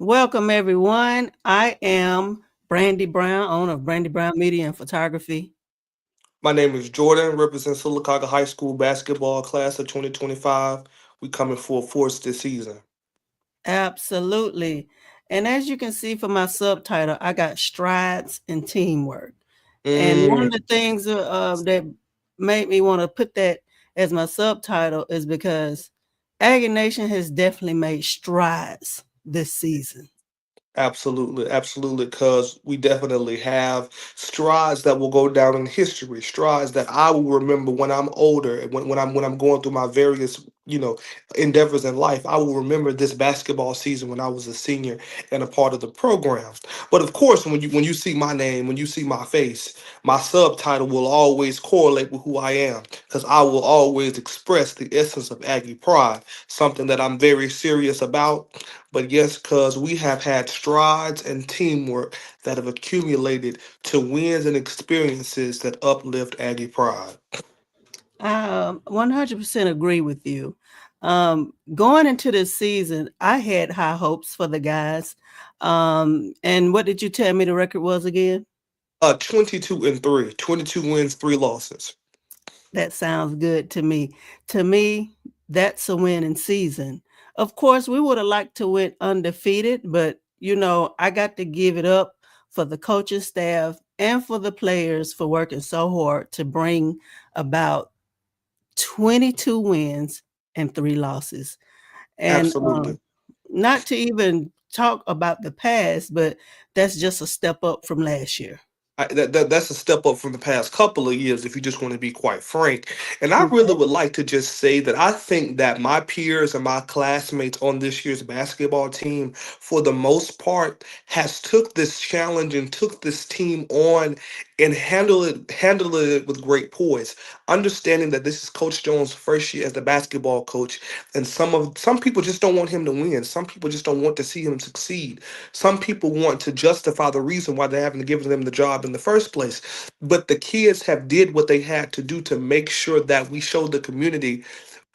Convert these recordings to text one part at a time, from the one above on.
Welcome, everyone. I am Brandy Brown, owner of Brandy Brown Media and Photography. My name is Jordan, represent Sylacauga High School basketball class of 2025. We coming full force this season. Absolutely. And as you can see from my subtitle, I got strides and teamwork. And one Mm, of the things that made me want to put that as my subtitle is because Aggie Nation has definitely made strides this season. Absolutely, absolutely, because we definitely have strides that will go down in history, strides that I will remember when I'm older, and when I'm going through my various, endeavors in life. I will remember this basketball season when I was a senior and a part of the program. But of course, when you see my name, when you see my face, my subtitle will always correlate with who I am, because I will always express the essence of Aggie pride, something that I'm very serious about. But yes, because we have had strides and teamwork that have accumulated to wins and experiences that uplift Aggie pride. I 100% agree with you. Going into this season, I had high hopes for the guys. And what did you tell me the record was again? 22-3, 22 wins, 3 losses. That sounds good to me. To me, that's a winning season. Of course, we would have liked to win undefeated, but I got to give it up for the coaching staff and for the players for working so hard to bring about 22 wins and 3 losses. And Absolutely. not to even talk about the past, but that's just a step up from last year. That's a step up from the past couple of years, if you just want to be quite frank. And I really Okay. would like to just say that I think that my peers and my classmates on this year's basketball team, for the most part, has took this challenge and took this team on and handled it with great poise. Understanding that this is Coach Jones' first year as the basketball coach, and some people just don't want him to win. Some people just don't want to see him succeed. Some people want to justify the reason why they haven't given them the job in the first place. But the kids have did what they had to do to make sure that we showed the community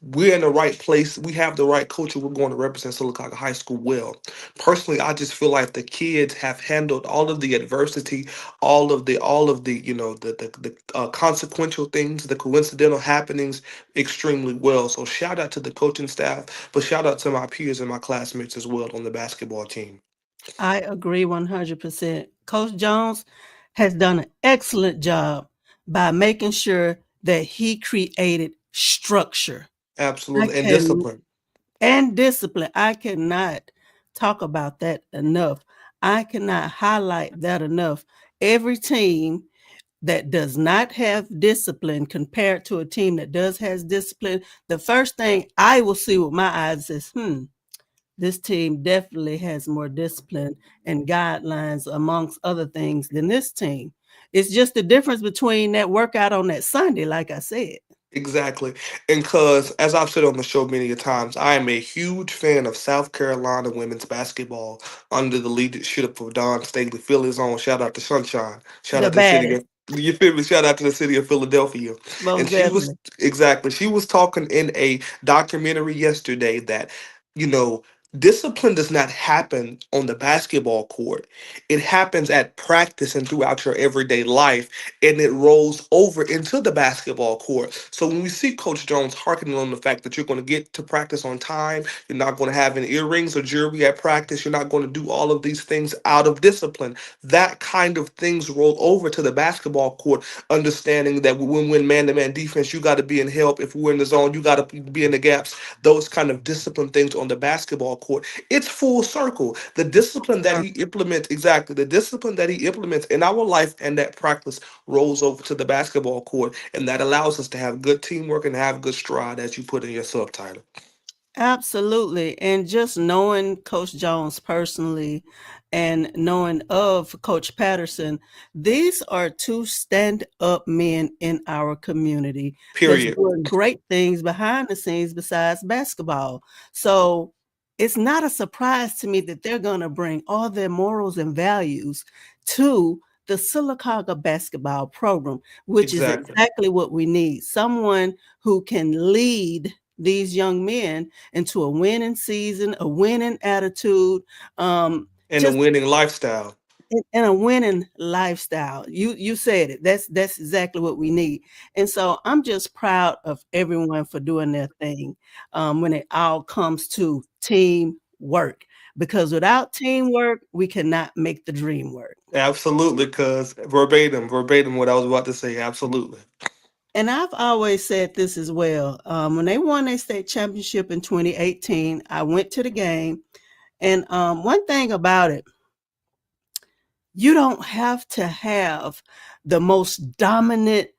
we're in the right place. We have the right culture. We're going to represent Sylacauga High School well. Personally, I just feel like the kids have handled all of the adversity, all of the consequential things, the coincidental happenings extremely well. So shout out to the coaching staff, but shout out to my peers and my classmates as well on the basketball team. I agree 100%. Coach Jones has done an excellent job by making sure that he created structure. I Absolutely, and can discipline. and discipline. I cannot talk about that enough. I cannot highlight that enough. Every team that does not have discipline compared to a team that does has discipline, the first thing I will see with my eyes is, this team definitely has more discipline and guidelines amongst other things than this team. It's just the difference between that workout on that Sunday, like I said. Exactly. And because, as I've said on the show many a times, I am a huge fan of South Carolina women's basketball under the leadership of Don Staley, Philly's own. Shout out to Sunshine. Shout The out to the city baddest, of, you feel me? Shout out to the city of Philadelphia. And most she was, definitely. exactly, she was talking in a documentary yesterday that, you know, discipline does not happen on the basketball court. It happens at practice and throughout your everyday life, and it rolls over into the basketball court. So when we see Coach Jones harkening on the fact that you're going to get to practice on time, you're not going to have any earrings or jewelry at practice, you're not going to do all of these things out of discipline. That kind of things roll over to the basketball court, understanding that when we're in man-to-man defense, you got to be in help. If we're in the zone, you got to be in the gaps. Those kind of discipline things on the basketball court. It's full circle. The discipline that he implements, exactly, the discipline that he implements in our life and that practice rolls over to the basketball court, and that allows us to have good teamwork and have good stride, as you put in your subtitle. Absolutely. And just knowing Coach Jones personally and knowing of Coach Patterson, these are two stand up men in our community that's Period. doing great things behind the scenes besides basketball. So it's not a surprise to me that they're going to bring all their morals and values to the Sylacauga basketball program, which is Exactly. exactly what we need. Someone who can lead these young men into a winning season, a winning attitude, And a just winning lifestyle. and a winning lifestyle. You said it. That's exactly what we need. And so I'm just proud of everyone for doing their thing when it all comes to teamwork. Because without teamwork, we cannot make the dream work. Absolutely, cuz verbatim what I was about to say. Absolutely. And I've always said this as well. When they won their state championship in 2018, I went to the game. And one thing about it, you don't have to have the most dominant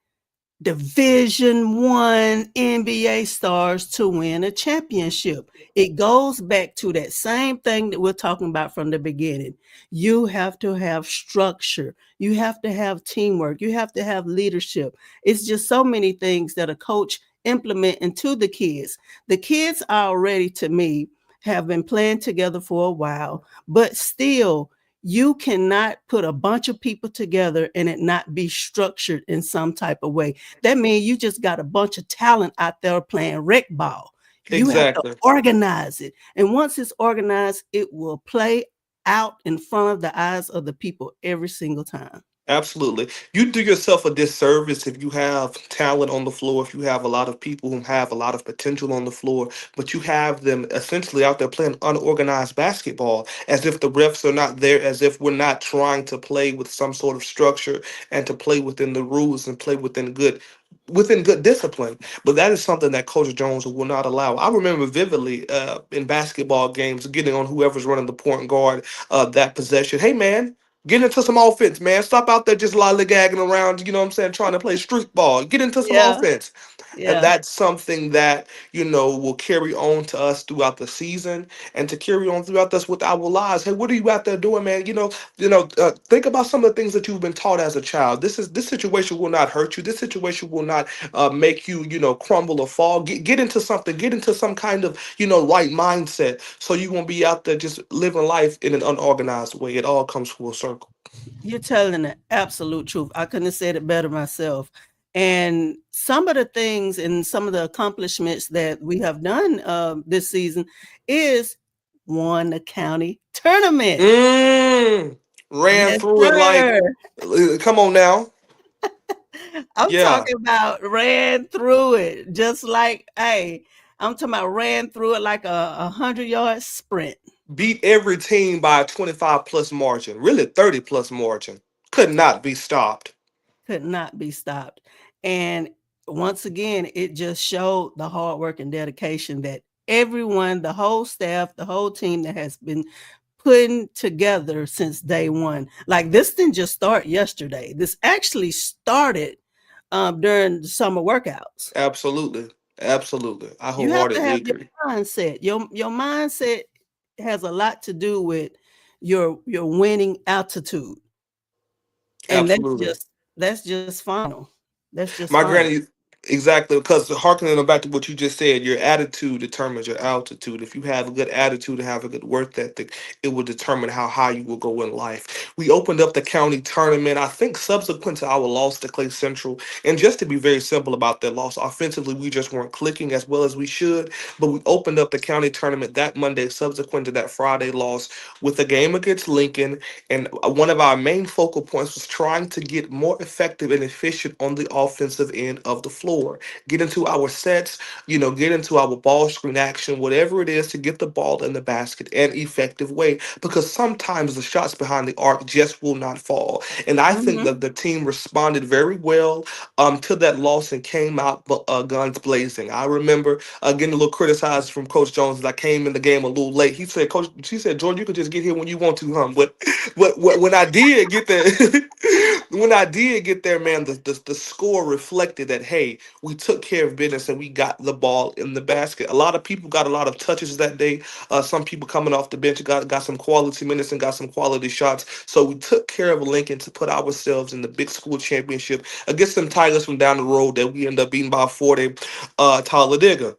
Division 1 NBA stars to win a championship. It goes back to that same thing that we're talking about from the beginning. You have to have structure. You have to have teamwork. You have to have leadership. It's just so many things that a coach implement into the kids. The kids already, to me, have been playing together for a while, but still you cannot put a bunch of people together and it not be structured in some type of way. That means you just got a bunch of talent out there playing rec ball. You have to Exactly. organize it. And once it's organized, it will play out in front of the eyes of the people every single time. Absolutely. You do yourself a disservice if you have talent on the floor, if you have a lot of people who have a lot of potential on the floor, but you have them essentially out there playing unorganized basketball as if the refs are not there, as if we're not trying to play with some sort of structure and to play within the rules and play within good discipline. But that is something that Coach Jones will not allow. I remember vividly in basketball games getting on whoever's running the point guard that possession. Hey man, get into some offense, man. Stop out there just lollygagging around, you know what I'm saying, trying to play street ball. Get into some Yeah, offense. And yeah. that's something that, will carry on to us throughout the season and to carry on throughout us with our lives. Hey, what are you out there doing, man? Think about some of the things that you've been taught as a child. This situation will not hurt you. This situation will not make you, crumble or fall. Get into something. Get into some kind of, right mindset. So you won't be out there just living life in an unorganized way. It all comes full circle. You're telling the absolute truth. I couldn't have said it better myself. And some of the things and some of the accomplishments that we have done this season is won the county tournament. Mm, ran Yes, through it like, sir. come on now. I'm Yeah. talking about ran through it just like, hey, I'm talking about ran through it like a 100-yard sprint. Beat every team by a 25 plus margin, really 30 plus margin. Could not be stopped. Could not be stopped. And once again, it just showed the hard work and dedication that everyone, the whole staff, the whole team that has been putting together since day one. Like this didn't just start yesterday. This actually started during the summer workouts. Absolutely. Absolutely. I You have to wholeheartedly have your agree. mindset. Your mindset has a lot to do with your winning altitude. And Absolutely. that's just final. That's just My final. granny, exactly, because harkening back to what you just said, your attitude determines your altitude. If you have a good attitude and have a good work ethic, it will determine how high you will go in life. We opened up the county tournament, I think, subsequent to our loss to Clay Central. And just to be very simple about that loss, offensively, we just weren't clicking as well as we should. But we opened up the county tournament that Monday, subsequent to that Friday loss, with a game against Lincoln. And one of our main focal points was trying to get more effective and efficient on the offensive end of the floor. Get into our sets, get into our ball screen action, whatever it is to get the ball in the basket an effective way. Because sometimes the shots behind the arc just will not fall. And I think Mhm. that the team responded very well to that loss and came out guns blazing. I remember getting a little criticized from Coach Jones as I came in the game a little late. She said, George, you could just get here when you want to, huh? But when I did get there, when I did get there, man, the score reflected that hey, we took care of business and we got the ball in the basket. A lot of people got a lot of touches that day. Some people coming off the bench got some quality minutes and got some quality shots. So we took care of Lincoln to put ourselves in the big school championship against some Tigers from down the road that we end up being by 40. Talladega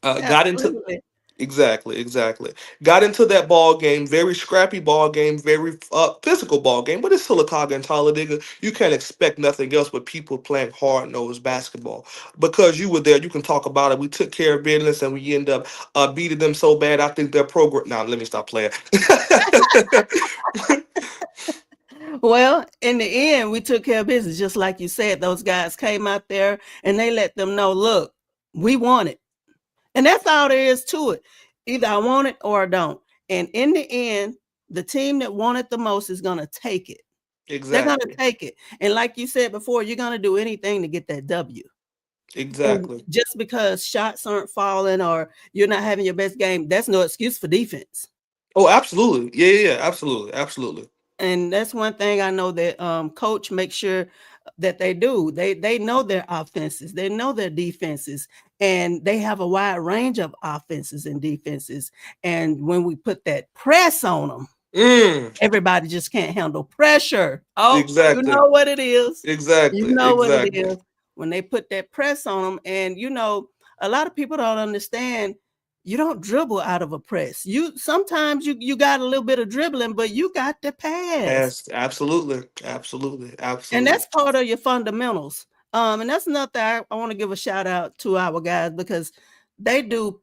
got into Absolutely. Exactly, exactly. Got into that ball game, very scrappy ball game, very physical ball game, but it's Sylacauga and Talladega. You can't expect nothing else but people playing hard nosed basketball. Because you were there, you can talk about it. We took care of business and we end up beating them so bad. I think their program. Now, let me stop playing. Well, in the end, we took care of business. Just like you said, those guys came out there and they let them know, look, we want it. And that's all there is to it. Either I want it or I don't. And in the end, the team that want it the most is going to take it. They're going to Exactly, take it. And like you said before, you're going to do anything to get that W. And exactly. just because shots aren't falling or you're not having your best game, that's no excuse for defense. Oh, absolutely. Yeah, yeah, yeah, absolutely, absolutely. And that's one thing I know that coach makes sure that they do. They know their offenses, they know their defenses, and they have a wide range of offenses and defenses. And when we put that press on them, Mm, everybody just can't handle pressure. Oh, you exactly, know what it is. You exactly, know what it exactly. is when they put that press on them. And a lot of people don't understand. You don't dribble out of a press. You sometimes you got a little bit of dribbling, but you got to pass. Yes, absolutely, absolutely, And absolutely. that's part of your fundamentals. And that's another thing I want to give a shout out to our guys because they do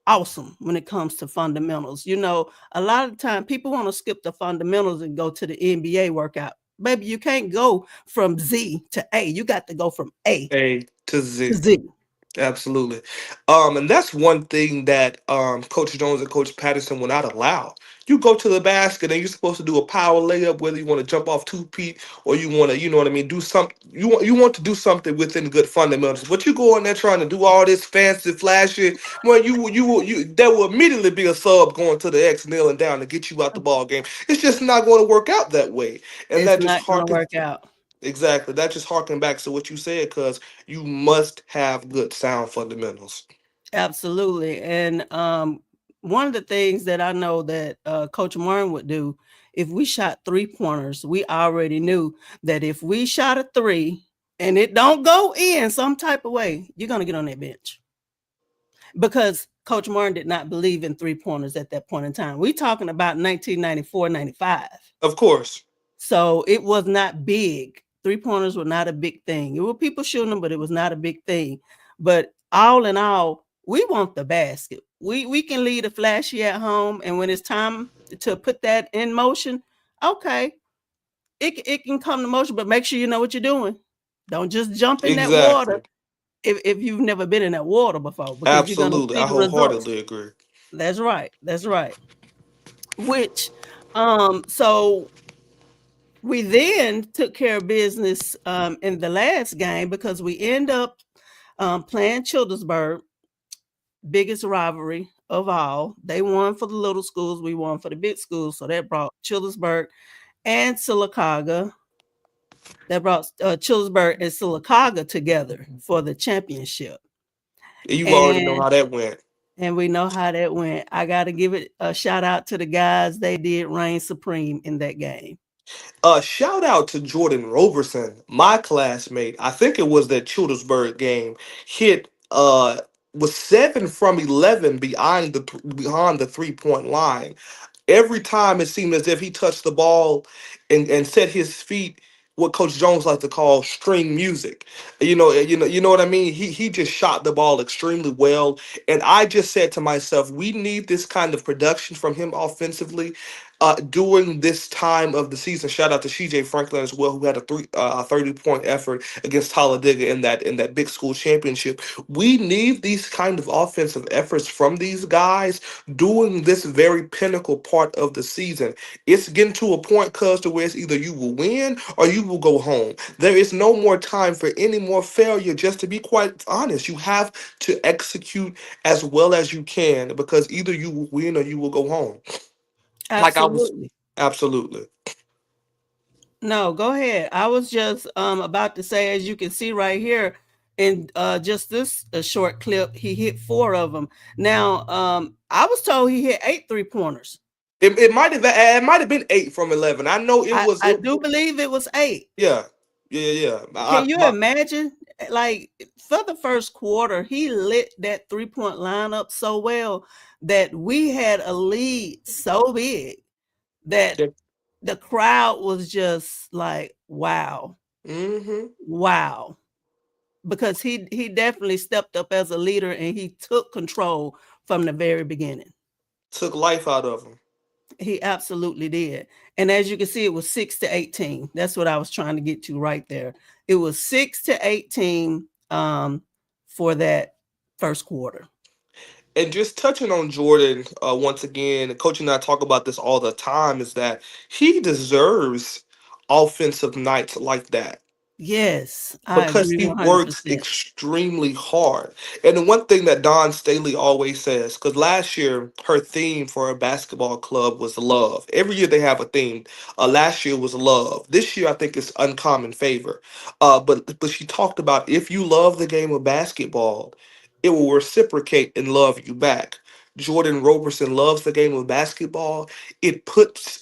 awesome when it comes to fundamentals. A lot of the time people want to skip the fundamentals and go to the NBA workout. Baby, you can't go from Z to A. You got to go from A A to to Z. Z. Absolutely. And that's one thing that Coach Jones and Coach Patterson will not allow. You go to the basket and you're supposed to do a power layup, whether you want to jump off 2 feet or you want to, you know what I mean, do something. You want to do something within good fundamentals. But you go in there trying to do all this fancy, flashy. Well, there will immediately be a sub going to the X kneeling down to get you out the ball game. It's just not going to work out that way, and It's that just not going to harkens. work out. Exactly. That just harken back to what you said because you must have good sound fundamentals. Absolutely. And one of the things that I know that Coach Martin would do, if we shot 3 pointers, we already knew that if we shot a three and it don't go in some type of way, you're going to get on that bench because Coach Martin did not believe in 3 pointers at that point in time. We talking about 1994, 95. Of course. So it was not big. 3 pointers were not a big thing. It were people shooting them, but it was not a big thing. But all in all, we want the basket. We can leave the flashy at home, and when it's time to put that in motion, okay, it can come to motion, but make sure you know what you're doing. Don't just jump in that water Exactly. if you've never been in that water before, because you're gonna Absolutely. see I the results. wholeheartedly agree. That's right. That's right. Which so we then took care of business in the last game because we end up playing Childersburg, biggest rivalry of all. They won for the little schools, we won for the big schools. So that brought Childersburg and Sylacauga. That brought Childersburg and Sylacauga together for the championship. You already know And how that went. and we know how that went. I got to give it a shout out to the guys. They did reign supreme in that game. Shout out to Jordan Roberson, my classmate. I think it was that Childersburg game. Hit was 7 from 11 behind the 3 point line. Every time it seemed as if he touched the ball and set his feet, what Coach Jones likes to call string music. You know what I mean. He just shot the ball extremely well, and I just said to myself, we need this kind of production from him offensively. During this time of the season, shout out to CJ Franklin as well, who had a 30 point effort against Talladega in that big school championship. We need these kind of offensive efforts from these guys during this very pinnacle part of the season. It's getting to a point, cuz, to where it's either you will win or you will go home. There is no more time for any more failure, just to be quite honest. You have to execute as well as you can because either you will win or you will go home. Like I was Absolutely. absolutely. No, go ahead. I was just about to say, as you can see right here, in just this short clip, he hit 4 of them. Now, I was told he hit 8 3 pointers. It might have been 8 from 11. I know it was I it. do believe it was 8. Yeah, yeah, yeah, yeah. Can you imagine? Like for the first quarter, he lit that 3 point line up so well. that we had a lead so big that Yeah. the crowd was just like, wow, Hmm. wow. Because he definitely stepped up as a leader and he took control from the very beginning. Took life out of him. He absolutely did. And as you can see, it was 6-18. That's what I was trying to get to right there. It was 6-18 for that first quarter. And just touching on Jordan once again, Coach and I talk about this all the time, is that he deserves offensive nights like that Yes, I because agree he works 100%. extremely hard. And the one thing that Don Staley always says, because last year her theme for her basketball club was love. Every year they have a theme. Last year was love. This year I think it's uncommon favor. But she talked about if you love the game of basketball, it will reciprocate and love you back. Jordan Roberson loves the game of basketball. He puts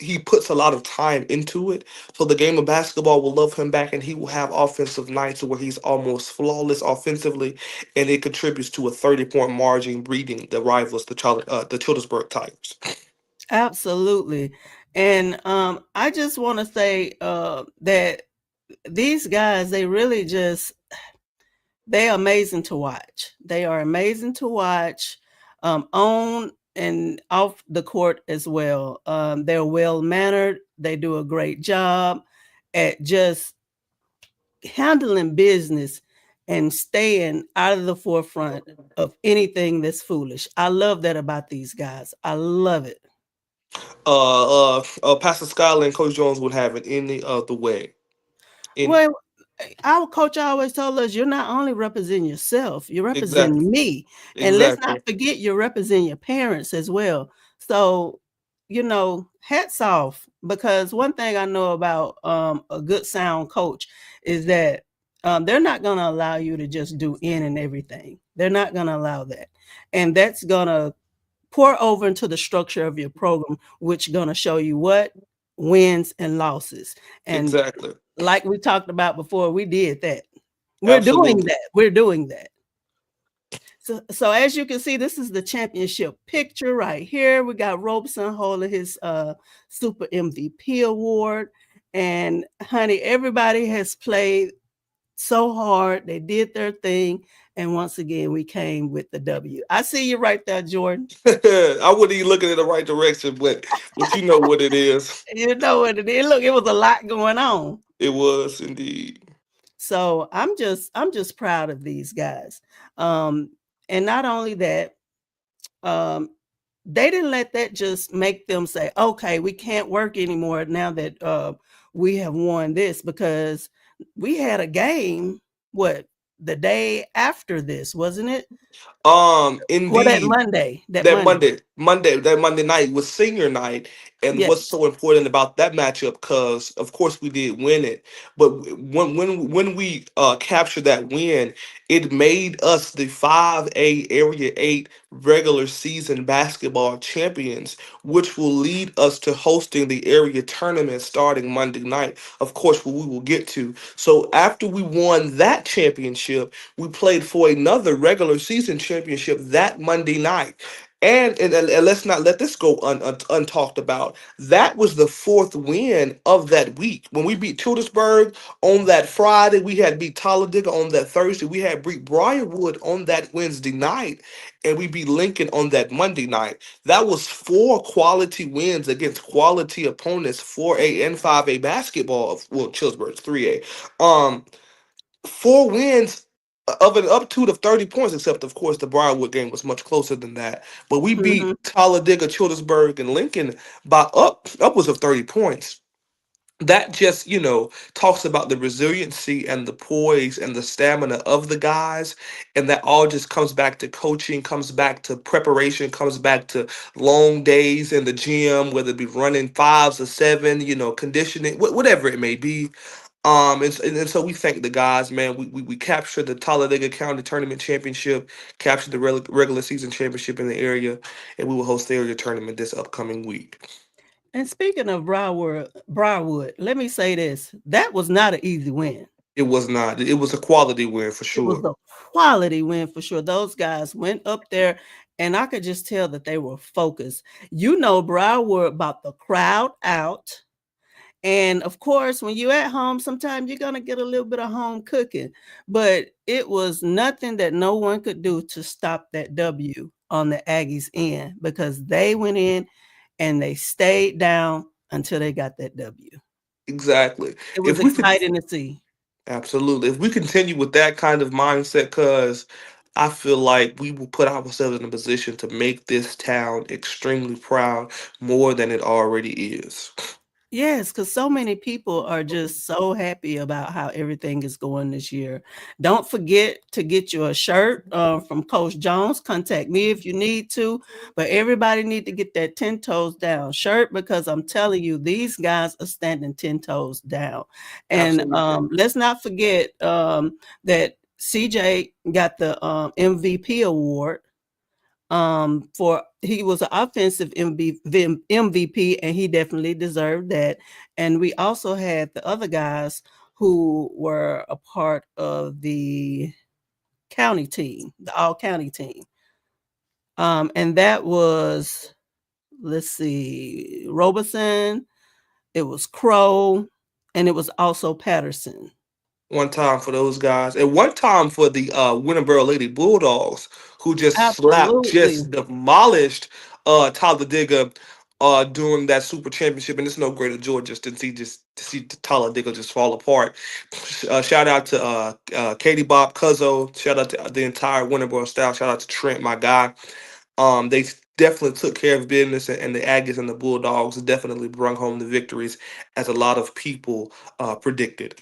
a lot of time into it, so the game of basketball will love him back, and he will have offensive nights where he's almost flawless offensively, and it contributes to a 30-point margin, beating the rivals, the Childersburg Tigers. Absolutely. And I just want to say that these guys, they really just they are amazing to watch. They are amazing to watch on and off the court as well. They're well mannered. They do a great job at just handling business and staying out of the forefront of anything that's foolish. I love that about these guys. I love it. Pastor Skyler and Coach Jones would have it any other way. In Well, our coach always told us you're not only representing yourself, you're exactly, representing me. And let's not exactly. forget you're representing your parents as well. So, hats off, because one thing I know about a good sound coach is that they're not going to allow you to just do in and everything. They're not going to allow that. And that's going to pour over into the structure of your program, which going to show you what wins and losses. And Exactly. like we talked about before, we did that. We're doing Absolutely. that. We're doing that. So as you can see, this is the championship picture right here. We got Robeson holding his Super MVP award. And honey, everybody has played so hard. They did their thing. And once again, we came with the W. I see you right there, Jordan. I wouldn't even looking in the right direction, but you know what it is. You know what it is. Look, it was a lot going on. It was indeed. So I'm just proud of these guys. Um, and not only that, um, they didn't let that just make them say, okay, we can't work anymore now that we have won this, because we had a game, what, the day after this, wasn't it? Well, that Indeed. Monday, that That Monday. Monday night was senior night, and what's Yes. so important about that matchup? Because of course we did win it, but when we captured that win, it made us the 5A Area 8 regular season basketball champions, which will lead us to hosting the area tournament starting Monday night. Of course, we will get to. So after we won that championship, we played for another regular season championship that Monday night. And let's not let this go untalked about. That was the fourth win of that week. When we beat Childersburg on that Friday, we had beat Talladega on that Thursday, we had beat Briarwood on that Wednesday night, and we beat Lincoln on that Monday night. That was four quality wins against quality opponents, 4A and 5A basketball. Well, Childersburg's 3A. Four wins of an up to 30 points, except of course the Briarwood game was much closer than that. But we beat Hmm. Talladega, Childersburg, and Lincoln by upwards of 30 points. That just, talks about the resiliency and the poise and the stamina of the guys. And that all just comes back to coaching, comes back to preparation, comes back to long days in the gym, whether it be running fives or seven, conditioning, whatever it may be. And so we thank the guys, man. We captured the Talladega County Tournament Championship, captured the regular season championship in the area, and we will host the area tournament this upcoming week. And speaking of Briarwood, let me say this: that was not an easy win. It was not. It was a quality win for It was sure. a quality win for sure. Those guys went up there and I could just tell that they were focused. You know, Broward about the crowd out. And of course, when you're at home, sometimes you're going to get a little bit of home cooking. But it was nothing that no one could do to stop that W on the Aggies end, because they went in and they stayed down until they got that W. Exactly. It was If we could, exciting to see. absolutely, if we continue with that kind of mindset, cuz I feel like we will put ourselves in a position to make this town extremely proud more than it already is. Yes, because so many people are just so happy about how everything is going this year. Don't forget to get you a shirt from Coach Jones. Contact me if you need to. But everybody need to get that 10 toes down shirt, because I'm telling you, these guys are standing 10 toes down. And Absolutely. let's not forget that CJ got the MVP award for he was an offensive MVP, and he definitely deserved that. And we also had the other guys who were a part of the county team, the all county team. And that was, let's see, Robeson, it was Crow, and it was also Patterson. One time for those guys, and one time for the Winterboro Lady Bulldogs, who just slapped, Absolutely. just demolished Talladega during that Super Championship. And it's no greater joy just to see Talladega just fall apart. Shout out to Katie Bob Cuzzo. Shout out to the entire Winterboro staff. Shout out to Trent, my guy. They definitely took care of business, and the Aggies and the Bulldogs definitely brought home the victories, as a lot of people predicted.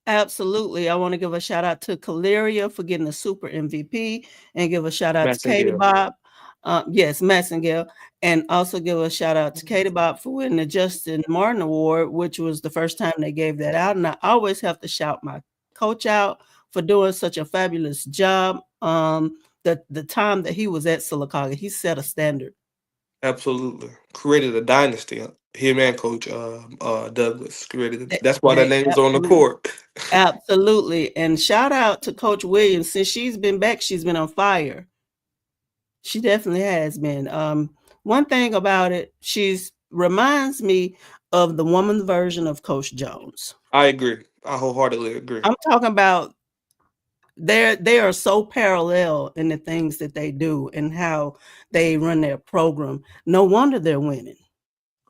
Absolutely. I want to give a shout out to Caleria for getting the super MVP, and give a shout out to Katie Massengill. Bob. Yes, Massengale. And also give a shout out to Katie Bob for winning the Justin Martin Award, which was the first time they gave that out. And I always have to shout my coach out for doing such a fabulous job. The time that he was at Sylacauga, he set a standard. Absolutely. Created a dynasty. Him and Coach Douglas created it. They, That's why that they name is on the absolutely court. Absolutely. And shout out to Coach Williams. Since she's been back, she's been on fire. She definitely has been. One thing about it, she's reminds me of the woman version of Coach Jones. I agree. I wholeheartedly agree. I'm talking about they are so parallel in the things that they do and how they run their program. No wonder they're winning.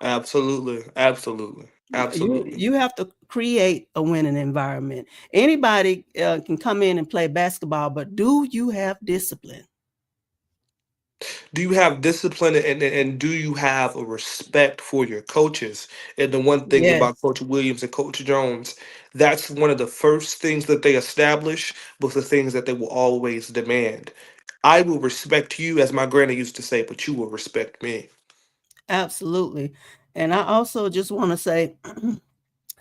Absolutely. Absolutely. Absolutely. You have to create a winning environment. Anybody can come in and play basketball, but do you have discipline? Do you have discipline, and do you have a respect for your coaches? And the one thing about Yes, Coach Williams and Coach Jones, that's one of the first things that they establish, but the things that they will always demand. I will respect you, as my granny used to say, but you will respect me. absolutely. And I also just want to say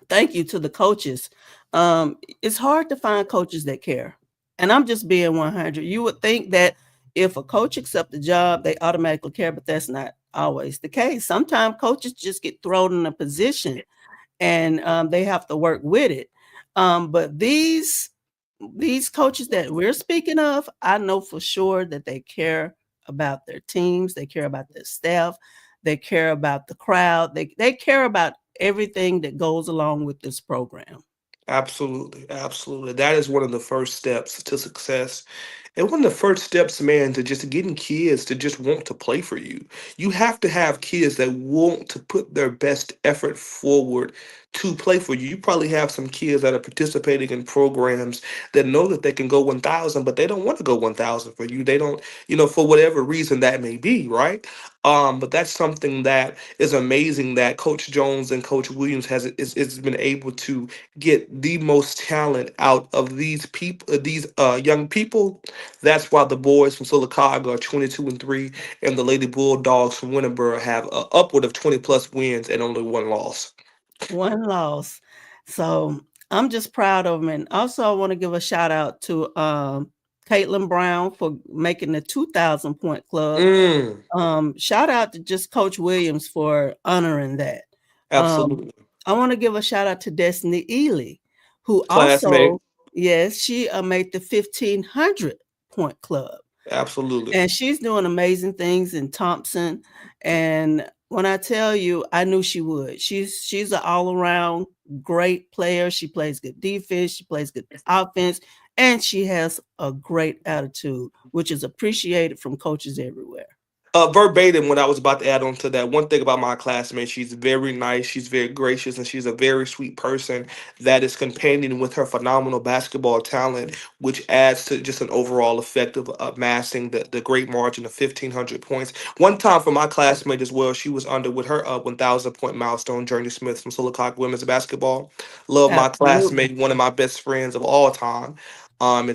thank you to the coaches. It's hard to find coaches that care. And I'm just being 100. You would think that if a coach accepts the job, they automatically care, but that's not always the case. Sometimes coaches just get thrown in a position, and they have to work with it. But these coaches that we're speaking of, I know for sure that they care about their teams, they care about their staff, they care about the crowd, they care about everything that goes along with this program. Absolutely, absolutely. That is one of the first steps to success. And one of the first steps, man, to just getting kids to just want to play for you. You have to have kids that want to put their best effort forward to play for you. You probably have some kids that are participating in programs that know that they can go 1,000, but they don't want to go 1,000 for you. They don't, for whatever reason that may be, right? But that's something that is amazing that Coach Jones and Coach Williams has been able to get the most talent out of these people, these young people. That's why the boys from Sylacauga are 22-3, and the Lady Bulldogs from Winterboro have upward of 20 plus wins and only one loss. One loss. So I'm just proud of them. And also I want to give a shout out to Caitlin Brown for making the 2,000 point club. Mm, Shout out to just Coach Williams for honoring that. Um, absolutely. I want to give a shout out to Destiny Ely, who Classmate. also, yes, she made the 1,500 point club. Absolutely. And she's doing amazing things in Thompson. And when I tell you, I knew she would. She's an all around great player. She plays good defense. She plays good offense, and she has a great attitude, which is appreciated from coaches everywhere. Verbatim, what I was about to add on to that, one thing about my classmate, she's very nice, she's very gracious, and she's a very sweet person that is companion with her phenomenal basketball talent, which adds to just an overall effect of amassing the great margin of 1,500 points. One time for my classmate as well, she was under with her 1,000 point milestone, Journey Smith from Silicotta women's basketball. Love my Absolutely. classmate, one of my best friends of all time. And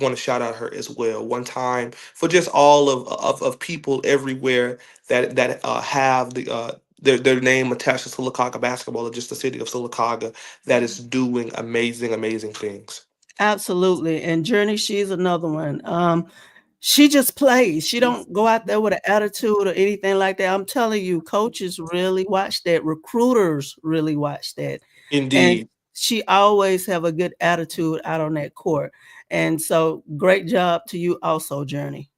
want to shout out her as well. One time for just all of people everywhere that have their name attached to Silicaca basketball, or just the city of Silicaca, that is doing amazing things. Absolutely. And Journey, she's another one. She just plays. She don't go out there with an attitude or anything like that. I'm telling you, coaches really watch that. Recruiters really watch that. And Indeed. she always have a good attitude out on that court. And so great job to you also, Journey.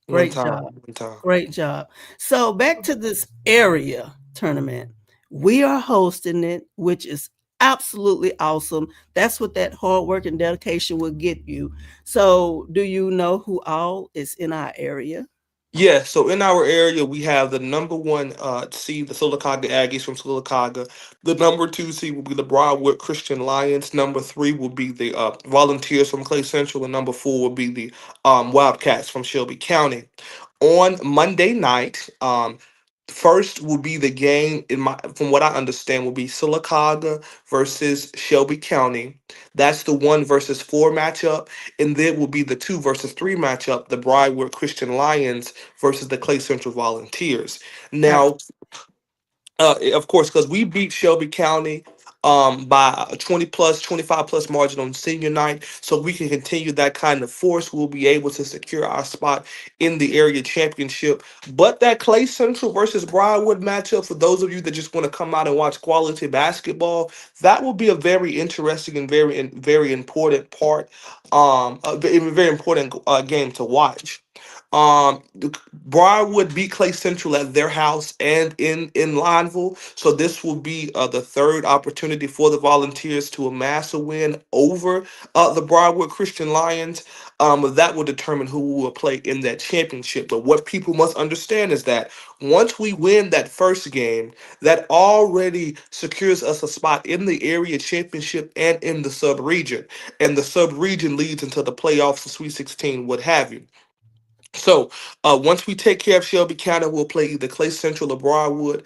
One Great time, job. one time. Great job. So back to this area tournament. We are hosting it, which is absolutely awesome. That's what that hard work and dedication will get you. So do you know who all is in our area? Yeah, so in our area, we have the number one seed, the Silicaga Aggies from Silicaga. The number two seed will be the Broadwood Christian Lions. Number three will be the Volunteers from Clay Central. And number four will be the Wildcats from Shelby County. On Monday night, first will be the game, from what I understand, will be Silicaga versus Shelby County. That's the 1 versus 4 matchup. And then will be the 2 versus 3 matchup, the Briarwood Christian Lions versus the Clay Central Volunteers. Now, of course, because we beat Shelby County by a 20 plus, 25 plus margin on senior night. So we can continue that kind of force. We'll be able to secure our spot in the area championship. But that Clay Central versus Briarwood matchup, for those of you that just want to come out and watch quality basketball, that will be a very interesting and very important part, very important game to watch. Briarwood beat Clay Central at their house and in Lineville, so this will be the third opportunity for the Volunteers to amass a win over the Briarwood Christian Lions. That will determine who will play in that championship. But what people must understand is that once we win that first game, that already secures us a spot in the area championship and in the sub region, and the sub region leads into the playoffs, the Sweet 16, what have you. So once we take care of Shelby County, we'll play either Clay Central or Briarwood.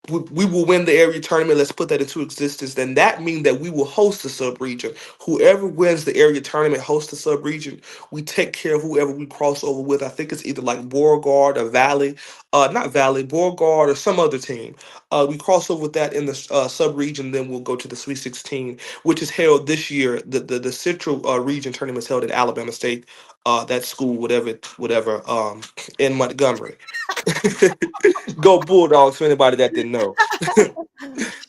We will win the area tournament. Let's put that into existence. Then that means that we will host the sub region. Whoever wins the area tournament hosts the sub region. We take care of whoever we cross over with. I think it's either like Beauregard or Valley, not Valley, Beauregard or some other team. We cross over with that in the sub region. Then we'll go to the Sweet 16, which is held this year. The Central region tournament is held at Alabama State. That school, whatever, in Montgomery. Go Bulldogs for anybody that didn't know.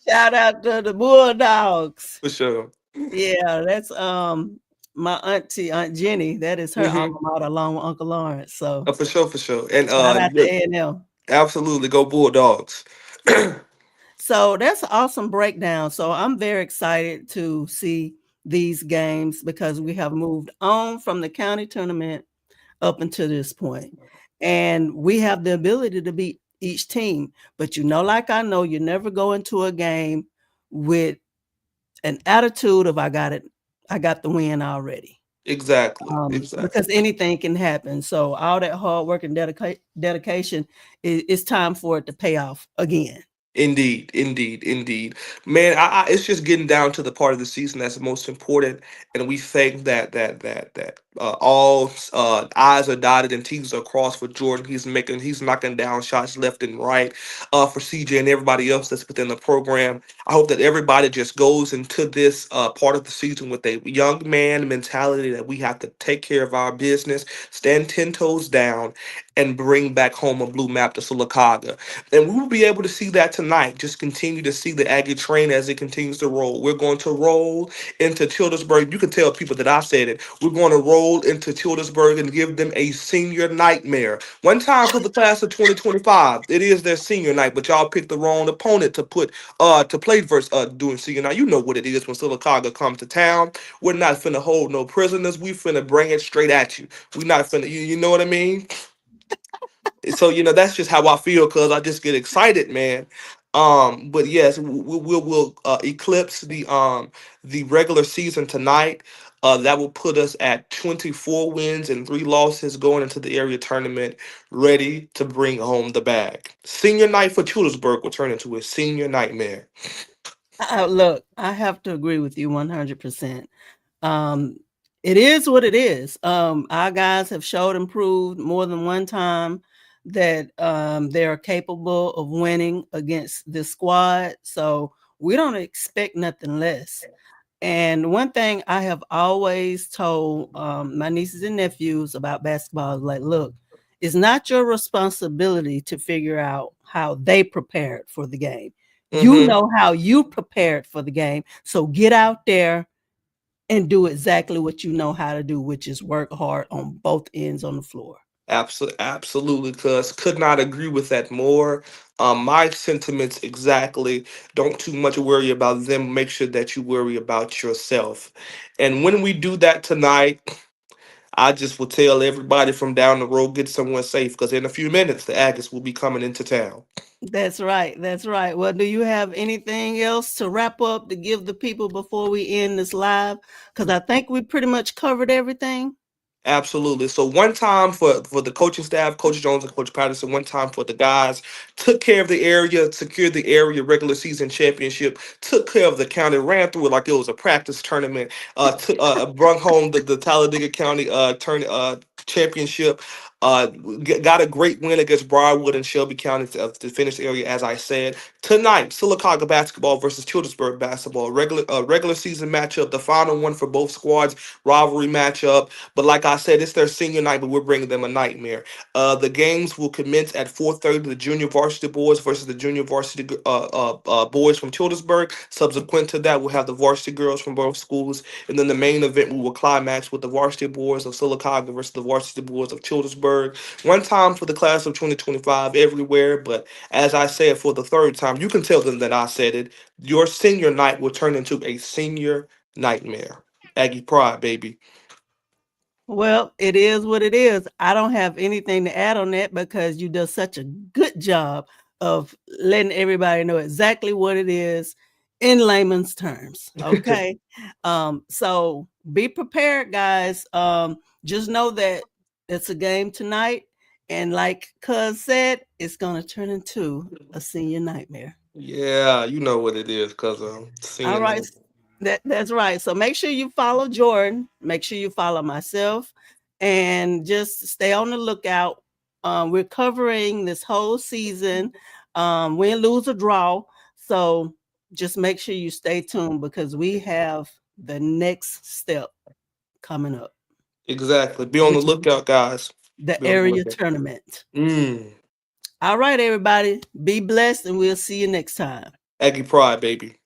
Shout out to the Bulldogs. For sure. Yeah, that's my auntie, Aunt Jenny. That is her Hmm. alma mater along with Uncle Lawrence. So For sure, for sure. And shout out to look, A&M. absolutely go Bulldogs. So that's an awesome breakdown. So I'm very excited to see these games because we have moved on from the county tournament up until this point. And we have the ability to beat each team. But like I know, you never go into a game with an attitude of I got the win already. Exactly, Because exactly. anything can happen. So all that hard work and dedication, it's time for it to pay off again. Indeed, indeed, indeed. Man, it's just getting down to the part of the season that's the most important, and we think that all I's are dotted and T's are crossed for Jordan. He's knocking down shots left and right. For CJ and everybody else that's within the program. I hope that everybody just goes into this part of the season with a young man mentality that we have to take care of our business, stand 10 toes down, and bring back home a blue map to Sylacauga. And we will be able to see that tonight. Just continue to see the Aggie train as it continues to roll. We're going to roll into Childersburg. You can tell people that I said it. We're going to roll into Childersburg and give them a senior nightmare. One time for the class of 2025, it is their senior night, but y'all picked the wrong opponent to play versus doing senior night. You know what it is when Sylacauga comes to town. We're not finna hold no prisoners. We finna bring it straight at you. We not finna, you know what I mean? So that's just how I feel because I just get excited, man. But yes, we'll eclipse the regular season tonight. That will put us at 24 wins and 3 losses going into the area tournament, ready to bring home the bag. Senior night for Childersburg will turn into a senior nightmare. Look, I have to agree with you 100%. Um, it is what it is. Our guys have showed and proved more than one time that they are capable of winning against this squad. So we don't expect nothing less. And one thing I have always told my nieces and nephews about basketball is like, look, it's not your responsibility to figure out how they prepared for the game. You Mm-hmm. know how you prepared for the game. So get out there and do exactly what you know how to do, which is work hard on both ends on the floor. Absolutely, cuz could not agree with that more. My sentiments exactly. Don't too much worry about them. Make sure that you worry about yourself. And when we do that tonight, I just will tell everybody from down the road get somewhere safe because in a few minutes the Aggies will be coming into town. That's right. That's right. Well, do you have anything else to wrap up to give the people before we end this live? Because I think we pretty much covered everything. Absolutely. So one time for the coaching staff, Coach Jones and Coach Patterson, one time for the guys, took care of the area, secured the area regular season championship, took care of the county, ran through it like it was a practice tournament, brung home the Talladega County championship. Uh, got a great win against Briarwood and Shelby County to finish the area, as I said. Tonight, Sylacauga basketball versus Childersburg basketball, regular season matchup, the final one for both squads, rivalry matchup. But like I said, it's their senior night, but we're bringing them a nightmare. The games will commence at 4:30. The junior varsity boys versus the junior varsity boys from Childersburg. Subsequent to that, we'll have the varsity girls from both schools, and then the main event we will climax with the varsity boys of Sylacauga versus the varsity boys of Childersburg. One time for the class of 2025 everywhere, but as I said for the third time, you can tell them that I said it. Your senior night will turn into a senior nightmare. Aggie pride, baby. Well, it is what it is. I don't have anything to add on that because you do such a good job of letting everybody know exactly what it is in layman's terms. Okay. So be prepared, guys. Just know that it's a game tonight. And like Cuz said, it's gonna turn into a senior nightmare. Yeah, you know what it is, cause All seeing right. that. That's right. So make sure you follow Jordan. Make sure you follow myself, and just stay on the lookout. We're covering this whole season, win, lose, or draw. So just make sure you stay tuned because we have the next step coming up, Exactly. Be on the which is lookout, guys. the Be on the area lookout. tournament. Mm. All right, everybody. Be blessed, and we'll see you next time. Aggie pride, baby.